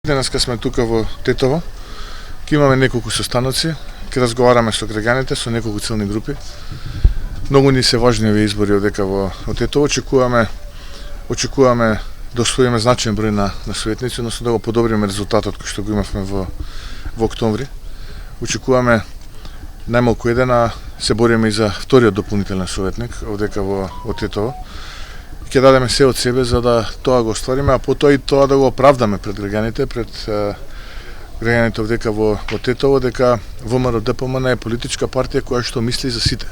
Денеска сме тука во Тетово. Ќе имаме неколку состаноци, ќе разговараме со граѓаните, со неколку целни групи. Многу ни се важни овие избори одека во Тетово. Очекуваме да освоиме значаен број на советници, односно да го подобриме резултатот кој што го имавме во октомври. Очекуваме најмалку еден, а се бориме и за вториот дополнителен советник одека во Тетово. Ќе дадеме се од себе за да тоа го оствариме, а потоа и тоа да го оправдаме пред граѓаните, одека во Тетово, дека ВМРО-ДПМН е политичка партија која што мисли за сите.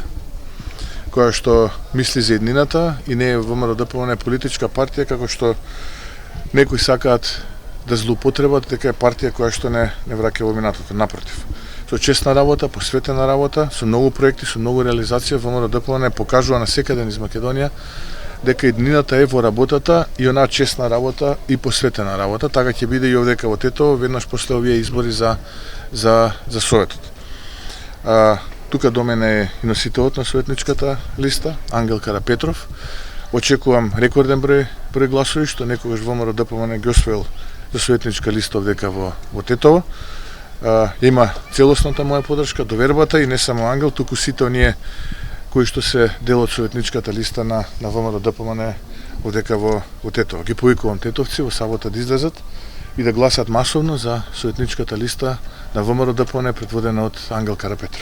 Која што мисли за еднината и не е ВМРО-ДПМН е политичка партија како што некои сакаат да злоупотребат дека е партија која што не враќа во минатото, напротив. Со честна работа, посветена работа, со многу проекти, со многу реализација, ВМРО-ДПМН покажува навсекаде низ Македонија дека еднината е во работата и онаа честна работа и посветена работа. Така ќе биде и овдека во Тетово, веднаш после овие избори за Советот. Тука до мене е и носителот на советничката листа, Ангел Карапетров. Очекувам рекорден број гласови, што некогаш ВМРО-ДПМН ги освоил за советничка листа овдека во Тетово. Има целосната моја поддршка, довербата и не само Ангел, туку сите оние кои што се дел од советничката листа на ВМРО-ДПМН овдека во Тетово. Ги повикувам тетовци во сабота да излезат и да гласат масовно за советничката листа на ВМРО-ДПМН предводена од Ангел Карапетров.